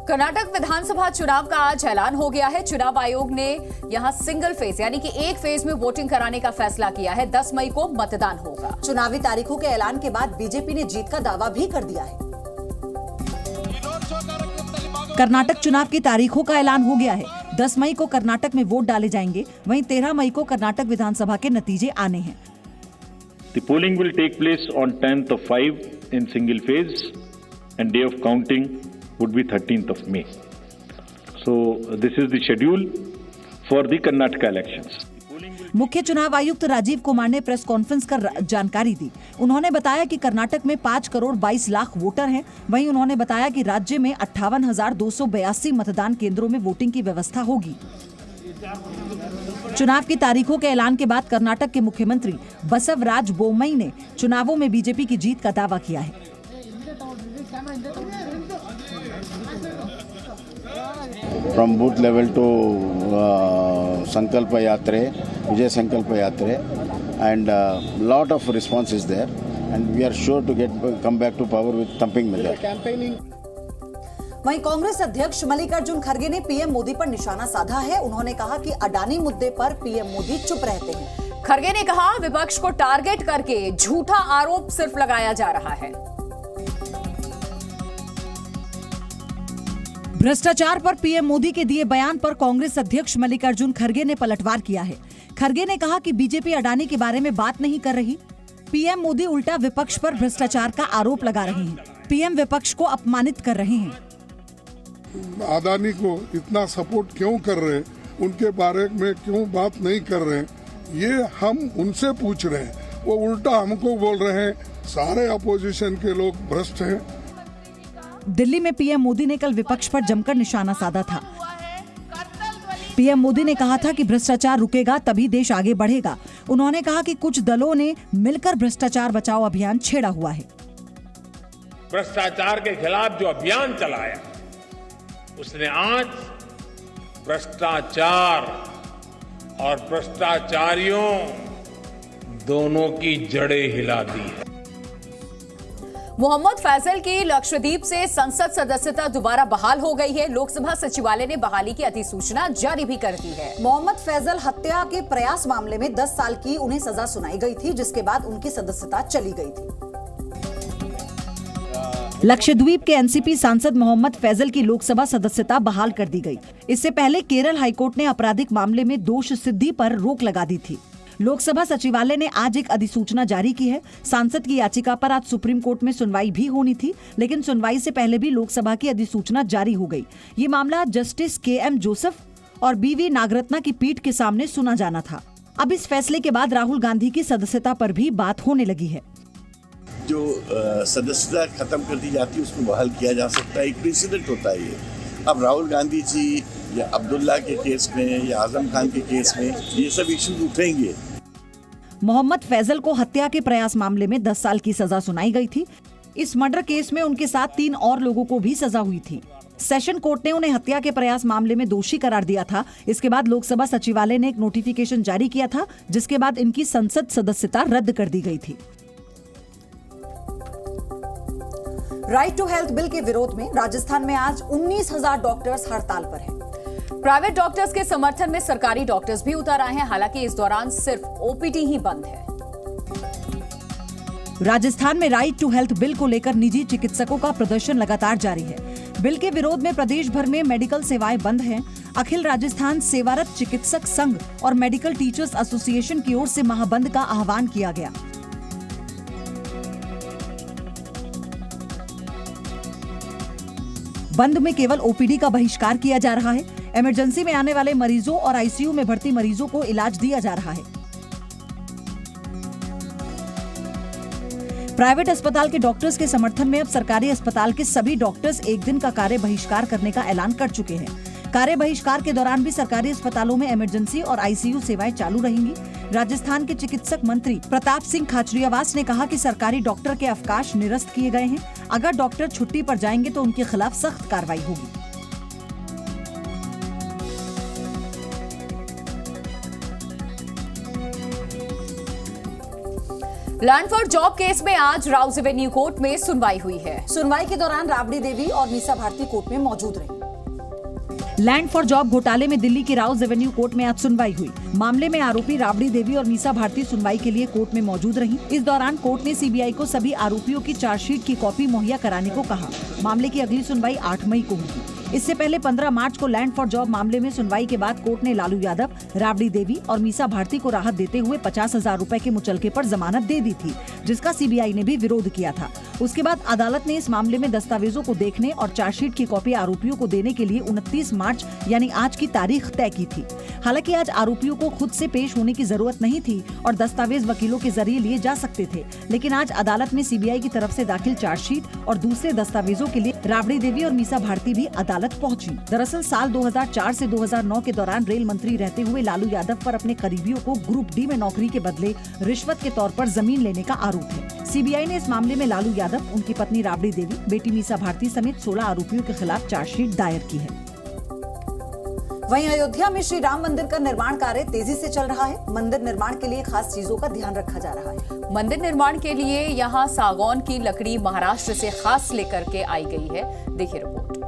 कर्नाटक विधानसभा चुनाव का आज ऐलान हो गया है। चुनाव आयोग ने यहां सिंगल फेज यानी कि एक फेज में वोटिंग कराने का फैसला किया है। 10 मई को मतदान होगा। चुनावी तारीखों के ऐलान के बाद बीजेपी ने जीत का दावा भी कर दिया है। कर्नाटक चुनाव की तारीखों का ऐलान हो गया है। 10 मई को कर्नाटक में वोट डाले जाएंगे, वहीं 13 मई को कर्नाटक विधानसभा के नतीजे आने हैं। The polling will take place on 10th of 5 in single phase and day of counting would be 13th of May. So this is the schedule for the Karnataka elections. मुख्य चुनाव आयुक्त राजीव कुमार ने प्रेस कॉन्फ्रेंस कर जानकारी दी। उन्होंने बताया कि कर्नाटक में 5 करोड़ 22 लाख वोटर हैं। वहीं उन्होंने बताया कि राज्य में 58,282 मतदान केंद्रों में वोटिंग की व्यवस्था होगी। चुनाव की तारीखों के ऐलान के बाद कर्नाटक के मुख्यमंत्री बसवराज बोम्मई ने चुनावों में बीजेपी की जीत का दावा किया है। From booth level to Sankalpa Yatre, Vijay Sankalpa Yatre, and lot of response is there, and we are sure to come back to power with thumping majority. वहीं कांग्रेस अध्यक्ष मल्लिकार्जुन खड़गे ने पीएम मोदी पर निशाना साधा है। उन्होंने कहा कि अडानी मुद्दे पर पीएम मोदी चुप रहते हैं। खड़गे ने कहा, विपक्ष को टारगेट करके झूठा आरोप सिर्फ लगाया जा रहा है। भ्रष्टाचार पर पीएम मोदी के दिए बयान पर कांग्रेस अध्यक्ष मल्लिकार्जुन खड़गे ने पलटवार किया है। खड़गे ने कहा कि बीजेपी अडानी के बारे में बात नहीं कर रही। पीएम मोदी उल्टा विपक्ष पर भ्रष्टाचार का आरोप लगा रहे हैं। पीएम विपक्ष को अपमानित कर रहे हैं। अडानी को इतना सपोर्ट क्यों कर रहे हैं, उनके बारे में क्यों बात नहीं कर रहे हैं, ये हम उनसे पूछ रहे हैं। वो उल्टा हमको बोल रहे हैं सारे अपोजिशन के लोग भ्रष्ट हैं। दिल्ली में पीएम मोदी ने कल विपक्ष पर जमकर निशाना साधा था। पीएम मोदी ने कहा था कि भ्रष्टाचार रुकेगा तभी देश आगे बढ़ेगा। उन्होंने कहा कि कुछ दलों ने मिलकर भ्रष्टाचार बचाओ अभियान छेड़ा हुआ है। भ्रष्टाचार के खिलाफ जो अभियान चलाया, उसने आज भ्रष्टाचार और भ्रष्टाचारियों दोनों की जड़ें हिला दी है। मोहम्मद फैजल की लक्षद्वीप से संसद सदस्यता दोबारा बहाल हो गई है। लोकसभा सचिवालय ने बहाली की अधिसूचना जारी भी कर दी है। मोहम्मद फैजल हत्या के प्रयास मामले में 10 साल की उन्हें सजा सुनाई गई थी, जिसके बाद उनकी सदस्यता चली गई थी। लक्षद्वीप के एनसीपी सांसद मोहम्मद फैजल की लोकसभा सदस्यता बहाल कर दी गई। इससे पहले केरल हाईकोर्ट ने आपराधिक मामले में दोष सिद्धि पर रोक लगा दी थी। लोकसभा सचिवालय ने आज एक अधिसूचना जारी की है। सांसद की याचिका पर आज सुप्रीम कोर्ट में सुनवाई भी होनी थी, लेकिन सुनवाई से पहले भी लोकसभा की अधिसूचना जारी हो गई। ये मामला जस्टिस KM जोसेफ और BV नागरत्ना की पीठ के सामने सुना जाना था। अब इस फैसले के बाद राहुल गांधी की सदस्यता पर भी बात होने लगी है। जो सदस्यता खत्म कर दी जाती है उसको बहाल किया जा सकता है, एक प्रेसिडेंट होता है ये। अब राहुल गांधी जी या अब्दुल्ला के केस में या आजम खान के केस में ये सब इश्यूज उठेंगे। मोहम्मद फैजल को हत्या के प्रयास मामले में 10 साल की सजा सुनाई गई थी। इस मर्डर केस में उनके साथ 3 और लोगों को भी सजा हुई थी। सेशन कोर्ट ने उन्हें हत्या के प्रयास मामले में दोषी करार दिया था। इसके बाद लोकसभा सचिवालय ने एक नोटिफिकेशन जारी किया था, जिसके बाद इनकी संसद सदस्यता रद्द कर दी गई थी। राइट टू हेल्थ बिल के विरोध में राजस्थान में आज 19,000 डॉक्टर्स हड़ताल पर हैं। प्राइवेट डॉक्टर्स के समर्थन में सरकारी डॉक्टर्स भी उतर आए हैं। हालांकि इस दौरान सिर्फ OPD ही बंद है। राजस्थान में राइट टू हेल्थ बिल को लेकर निजी चिकित्सकों का प्रदर्शन लगातार जारी है। बिल के विरोध में प्रदेश भर में मेडिकल सेवाएं बंद हैं। अखिल राजस्थान सेवारत चिकित्सक संघ और मेडिकल टीचर्स एसोसिएशन की ओर से महाबंद का आह्वान किया गया। बंद में केवल OPD का बहिष्कार किया जा रहा है। इमरजेंसी में आने वाले मरीजों और ICU में भर्ती मरीजों को इलाज दिया जा रहा है। प्राइवेट अस्पताल के डॉक्टर्स के समर्थन में अब सरकारी अस्पताल के सभी डॉक्टर्स एक दिन का कार्य बहिष्कार करने का ऐलान कर चुके हैं। कार्य बहिष्कार के दौरान भी सरकारी अस्पतालों में इमरजेंसी और ICU सेवाएं चालू रहेंगी। राजस्थान के चिकित्सक मंत्री प्रताप सिंह खाचरियावास ने कहा कि सरकारी डॉक्टर के अवकाश निरस्त किए गए हैं। अगर डॉक्टर छुट्टी पर जाएंगे तो उनके खिलाफ सख्त कार्रवाई होगी। लैंड फॉर जॉब केस में आज राउज एवेन्यू कोर्ट में सुनवाई हुई है। सुनवाई के दौरान राबड़ी देवी और मीसा भारती कोर्ट में मौजूद रही। लैंड फॉर जॉब घोटाले में दिल्ली की राउज एवेन्यू कोर्ट में आज सुनवाई हुई। मामले में आरोपी राबड़ी देवी और मीसा भारती सुनवाई के लिए कोर्ट में मौजूद रहीं। इस दौरान कोर्ट ने सीबीआई को सभी आरोपियों की चार्जशीट की कॉपी मुहैया कराने को कहा। मामले की अगली सुनवाई 8 मई को होगी। इससे पहले 15 मार्च को लैंड फॉर जॉब मामले में सुनवाई के बाद कोर्ट ने लालू यादव, राबड़ी देवी और मीसा भारती को राहत देते हुए 50,000 रुपए के मुचलके पर जमानत दे दी थी, जिसका सीबीआई ने भी विरोध किया था। उसके बाद अदालत ने इस मामले में दस्तावेजों को देखने और चार्जशीट की कॉपी आरोपियों को देने के लिए 29 मार्च यानी आज की तारीख तय की थी। हालांकि आज आरोपियों को खुद से पेश होने की जरूरत नहीं थी और दस्तावेज वकीलों के जरिए लिए जा सकते थे, लेकिन आज अदालत में सीबीआई की तरफ से दाखिल चार्जशीट और दूसरे दस्तावेजों के लिए राबड़ी देवी और मीसा भारती भी अदालत पहुंची। दरअसल साल 2004 से 2009 के दौरान रेल मंत्री रहते हुए लालू यादव पर अपने करीबियों को ग्रुप डी में नौकरी के बदले रिश्वत के तौर पर जमीन लेने का आरोप है। सीबीआई ने इस मामले में लालू यादव, उनकी पत्नी राबड़ी देवी, बेटी मीसा भारती समेत 16 आरोपियों के खिलाफ चार्जशीट दायर की है। वहीं अयोध्या में श्री राम मंदिर का निर्माण कार्य तेजी से चल रहा है। मंदिर निर्माण के लिए खास चीजों का ध्यान रखा जा रहा है। मंदिर निर्माण के लिए यहां सागौन की लकड़ी महाराष्ट्र से खास लेकर के आई गई है। देखिए रिपोर्ट।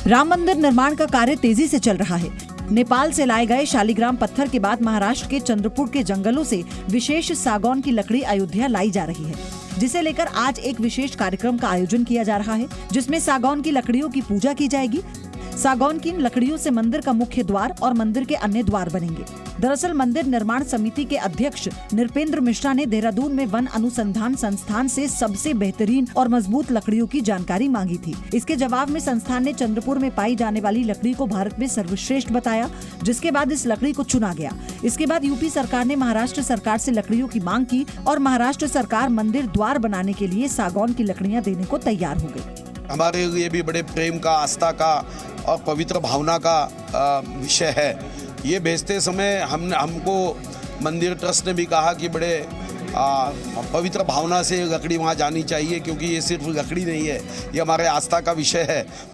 राम मंदिर निर्माण का कार्य तेजी से चल रहा है। नेपाल से लाए गए शालिग्राम पत्थर के बाद महाराष्ट्र के चंद्रपुर के जंगलों से विशेष सागौन की लकड़ी अयोध्या लाई जा रही है, जिसे लेकर आज एक विशेष कार्यक्रम का आयोजन किया जा रहा है, जिसमें सागौन की लकड़ियों की पूजा की जाएगी। सागौन की लकड़ियों से मंदिर का मुख्य द्वार और मंदिर के अन्य द्वार बनेंगे। दरअसल मंदिर निर्माण समिति के अध्यक्ष नृपेंद्र मिश्रा ने देहरादून में वन अनुसंधान संस्थान से सबसे बेहतरीन और मजबूत लकड़ियों की जानकारी मांगी थी। इसके जवाब में संस्थान ने चंद्रपुर में पाई जाने वाली लकड़ी को भारत में सर्वश्रेष्ठ बताया, जिसके बाद इस लकड़ी को चुना गया। इसके बाद यूपी सरकार ने महाराष्ट्र सरकार से लकड़ियों की मांग की और महाराष्ट्र सरकार मंदिर द्वार बनाने के लिए सागौन की लकड़ियाँ देने को तैयार हो गयी। हमारे लिए भी बड़े प्रेम का, आस्था का और पवित्र भावना का विषय है। ये भेजते समय हमको मंदिर ट्रस्ट ने भी कहा कि बड़े पवित्र भावना से लकड़ी वहाँ जानी चाहिए, क्योंकि ये सिर्फ लकड़ी नहीं है, ये हमारे आस्था का विषय है।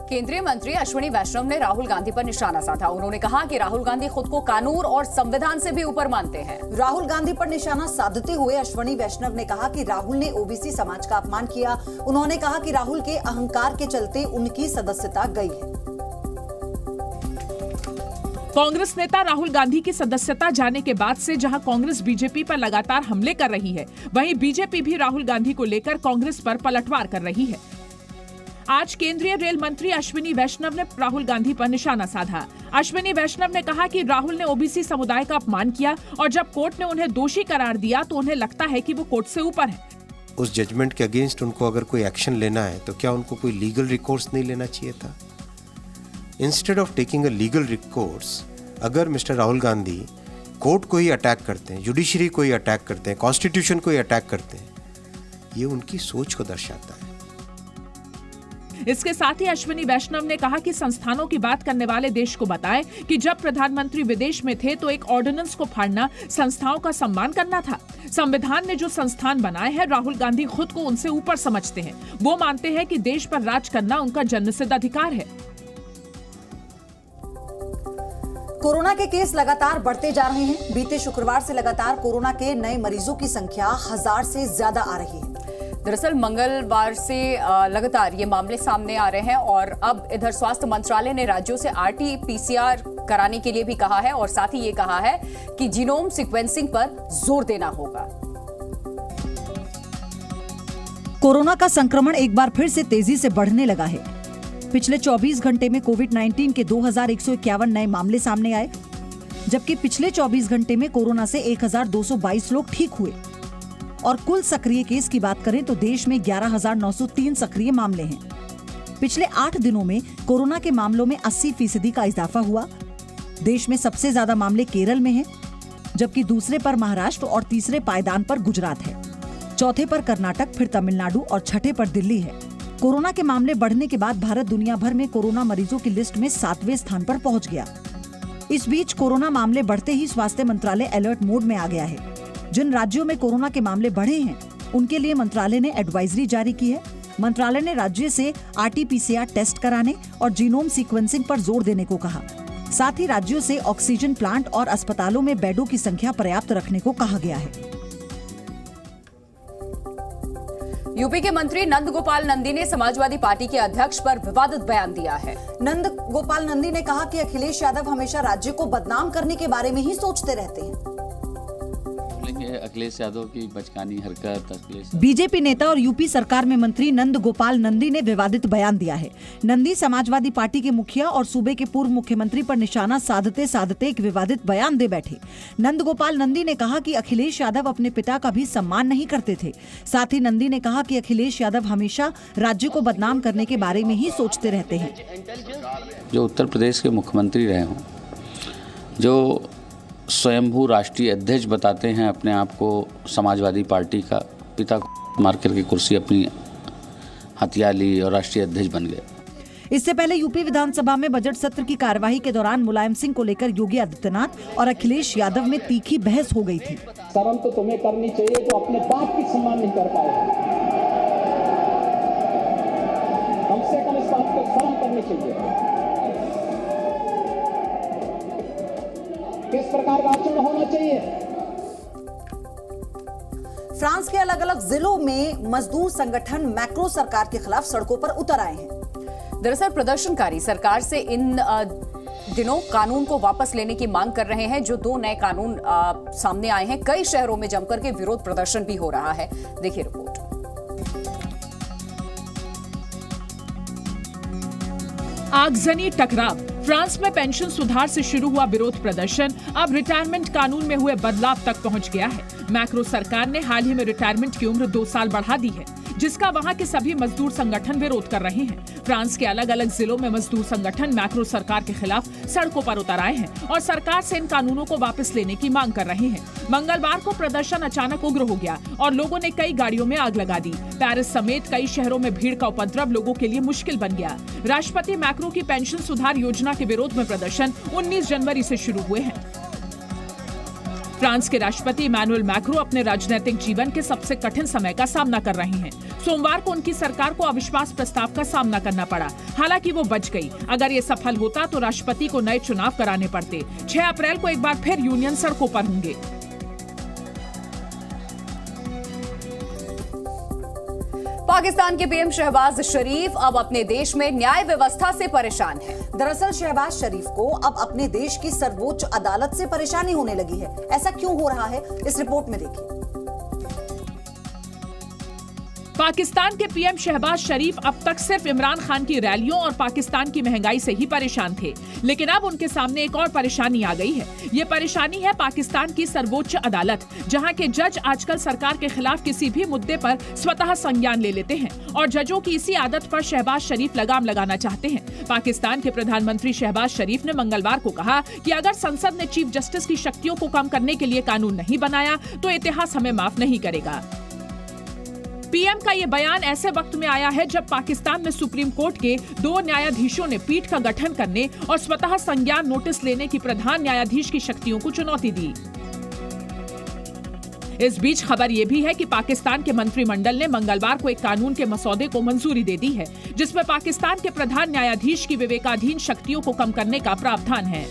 केंद्रीय मंत्री अश्विनी वैष्णव ने राहुल गांधी पर निशाना साधा। उन्होंने कहा कि राहुल गांधी खुद को कानून और संविधान से भी ऊपर मानते हैं। राहुल गांधी पर निशाना साधते हुए अश्विनी वैष्णव ने कहा कि राहुल ने ओबीसी समाज का अपमान किया। उन्होंने कहा कि राहुल के अहंकार के चलते उनकी सदस्यता गई है। कांग्रेस नेता राहुल गांधी की सदस्यता जाने के बाद से जहां कांग्रेस बीजेपी पर लगातार हमले कर रही है, वहीं बीजेपी भी राहुल गांधी को लेकर कांग्रेस पर पलटवार कर रही है। आज केंद्रीय रेल मंत्री अश्विनी वैष्णव ने राहुल गांधी पर निशाना साधा। अश्विनी वैष्णव ने कहा कि राहुल ने ओबीसी समुदाय का अपमान किया और जब कोर्ट ने उन्हें दोषी करार दिया तो उन्हें लगता है कि वो कोर्ट से ऊपर है। उस जजमेंट के अगेंस्ट उनको अगर कोई एक्शन लेना है तो क्या उनको कोई लीगल रिकोर्स नहीं लेना चाहिए था? Instead of taking a legal recourse, अगर मिस्टर राहुल गांधी कोर्ट को ही अटैक करते हैं, जुडिशरी को ही अटैक करते हैं, कॉन्स्टिट्यूशन को ही अटैक करते हैं, ये उनकी सोच को दर्शाता है। इसके साथ ही अश्विनी वैष्णव ने कहा कि संस्थानों की बात करने वाले देश को बताएं कि जब प्रधानमंत्री विदेश में थे तो एक ऑर्डिनेंस को फाड़ना संस्थाओं का सम्मान करना था। संविधान ने जो संस्थान बनाए हैं, राहुल गांधी खुद को उनसे ऊपर समझते हैं। वो मानते हैं कि देश पर राज करना उनका जन्मसिद्ध अधिकार है। कोरोना के केस लगातार बढ़ते जा रहे हैं। बीते शुक्रवार से लगातार कोरोना के नए मरीजों की संख्या 1000 से ज्यादा आ रही है। दरअसल मंगलवार से लगातार ये मामले सामने आ रहे हैं और अब इधर स्वास्थ्य मंत्रालय ने राज्यों से RT-PCR कराने के लिए भी कहा है और साथ ही ये कहा है कि जीनोम सीक्वेंसिंग पर जोर देना होगा। कोरोना का संक्रमण एक बार फिर से तेजी से बढ़ने लगा है। पिछले 24 घंटे में कोविड-19 के 2151 नए मामले सामने आए, जबकि पिछले 24 घंटे में कोरोना से 1222 लोग ठीक हुए। और कुल सक्रिय केस की बात करें तो देश में 11,903 सक्रिय मामले हैं। पिछले 8 दिनों में कोरोना के मामलों में 80% का इजाफा हुआ। देश में सबसे ज्यादा मामले केरल में हैं, जबकि दूसरे पर महाराष्ट्र और तीसरे पायदान पर गुजरात है। चौथे पर कर्नाटक, फिर तमिलनाडु और छठे पर दिल्ली है। कोरोना के मामले बढ़ने के बाद भारत दुनिया भर में कोरोना मरीजों की लिस्ट में 7वें स्थान पर पहुंच गया। इस बीच कोरोना मामले बढ़ते ही स्वास्थ्य मंत्रालय अलर्ट मोड में आ गया है। जिन राज्यों में कोरोना के मामले बढ़े हैं, उनके लिए मंत्रालय ने एडवाइजरी जारी की है। मंत्रालय ने राज्य से RT-PCR टेस्ट कराने और जीनोम सीक्वेंसिंग पर जोर देने को कहा। साथ ही राज्यों से ऑक्सीजन प्लांट और अस्पतालों में बेडों की संख्या पर्याप्त रखने को कहा गया है। यूपी के मंत्री नंद गोपाल नंदी ने समाजवादी पार्टी के अध्यक्ष पर विवादित बयान दिया है। नंद गोपाल नंदी ने कहा कि अखिलेश यादव हमेशा राज्य को बदनाम करने के बारे में ही सोचते रहते हैं। अखिलेश यादव की बचकानी हरकत। बीजेपी नेता और यूपी सरकार में मंत्री नंद गोपाल नंदी ने विवादित बयान दिया है। नंदी समाजवादी पार्टी के मुखिया और सूबे के पूर्व मुख्यमंत्री पर निशाना साधते साधते एक विवादित बयान दे बैठे। नंद गोपाल नंदी ने कहा कि अखिलेश यादव अपने पिता का भी सम्मान नहीं करते थे। साथ ही नंदी ने कहा कि अखिलेश यादव हमेशा राज्य को बदनाम करने के बारे में ही सोचते रहते हैं। जो उत्तर प्रदेश के मुख्यमंत्री रहे हों, जो स्वयंभू राष्ट्रीय अध्यक्ष बताते हैं अपने आप को, समाजवादी पार्टी का पिता को मार करके कुर्सी अपनी हथिया ली और राष्ट्रीय अध्यक्ष बन गए। इससे पहले यूपी विधानसभा में बजट सत्र की कार्यवाही के दौरान मुलायम सिंह को लेकर योगी आदित्यनाथ और अखिलेश यादव में तीखी बहस हो गई थी। शर्म तो तुम्हें करनी चाहिए जो अपने बाप की सम्मान नहीं कर पाए। कम से कम इस बात को शर्म करनी चाहिए। किस प्रकार का आचरण होना चाहिए। फ्रांस के अलग अलग जिलों में मजदूर संगठन मैक्रो सरकार के खिलाफ सड़कों पर उतर आए हैं। दरअसल प्रदर्शनकारी सरकार से इन दिनों कानून को वापस लेने की मांग कर रहे हैं। जो 2 नए कानून सामने आए हैं, कई शहरों में जमकर के विरोध प्रदर्शन भी हो रहा है। देखिए रिपोर्ट। आगजनी टकराव। फ्रांस में पेंशन सुधार से शुरू हुआ विरोध प्रदर्शन अब रिटायरमेंट कानून में हुए बदलाव तक पहुंच गया है। मैक्रो सरकार ने हाल ही में रिटायरमेंट की उम्र 2 साल बढ़ा दी है, जिसका वहां के सभी मजदूर संगठन विरोध कर रहे हैं। फ्रांस के अलग अलग जिलों में मजदूर संगठन मैक्रो सरकार के खिलाफ सड़कों पर उतर आए हैं और सरकार से इन कानूनों को वापस लेने की मांग कर रहे हैं। मंगलवार को प्रदर्शन अचानक उग्र हो गया और लोगों ने कई गाड़ियों में आग लगा दी। पेरिस समेत कई शहरों में भीड़ का उपद्रव लोगों के लिए मुश्किल बन गया। राष्ट्रपति मैक्रो की पेंशन सुधार योजना के विरोध में प्रदर्शन 19 जनवरी से शुरू हुए हैं। फ्रांस के राष्ट्रपति इमैनुअल मैक्रो अपने राजनीतिक जीवन के सबसे कठिन समय का सामना कर रहे हैं। सोमवार को उनकी सरकार को अविश्वास प्रस्ताव का सामना करना पड़ा। हालांकि वो बच गई। अगर ये सफल होता तो राष्ट्रपति को नए चुनाव कराने पड़ते। 6 अप्रैल को एक बार फिर यूनियन सड़कों पर होंगे। पाकिस्तान के पीएम शहबाज शरीफ अब अपने देश में न्याय व्यवस्था से परेशान है। दरअसल शहबाज शरीफ को अब अपने देश की सर्वोच्च अदालत से परेशानी होने लगी है। ऐसा क्यों हो रहा है, इस रिपोर्ट में देखिए। पाकिस्तान के पीएम शहबाज शरीफ अब तक सिर्फ इमरान खान की रैलियों और पाकिस्तान की महंगाई से ही परेशान थे, लेकिन अब उनके सामने एक और परेशानी आ गई है। ये परेशानी है पाकिस्तान की सर्वोच्च अदालत, जहां के जज आजकल सरकार के खिलाफ किसी भी मुद्दे पर स्वतः संज्ञान ले लेते हैं और जजों की इसी आदत पर शहबाज शरीफ लगाम लगाना चाहते हैं। पाकिस्तान के प्रधानमंत्री शहबाज शरीफ ने मंगलवार को कहा कि अगर संसद ने चीफ जस्टिस की शक्तियों को कम करने के लिए कानून नहीं बनाया तो इतिहास हमें माफ नहीं करेगा। पीएम का ये बयान ऐसे वक्त में आया है जब पाकिस्तान में सुप्रीम कोर्ट के 2 न्यायाधीशों ने पीठ का गठन करने और स्वतः संज्ञान नोटिस लेने की प्रधान न्यायाधीश की शक्तियों को चुनौती दी। इस बीच खबर ये भी है कि पाकिस्तान के मंत्रिमंडल ने मंगलवार को एक कानून के मसौदे को मंजूरी दे दी है, जिसमें पाकिस्तान के प्रधान न्यायाधीश की विवेकाधीन शक्तियों को कम करने का प्रावधान है।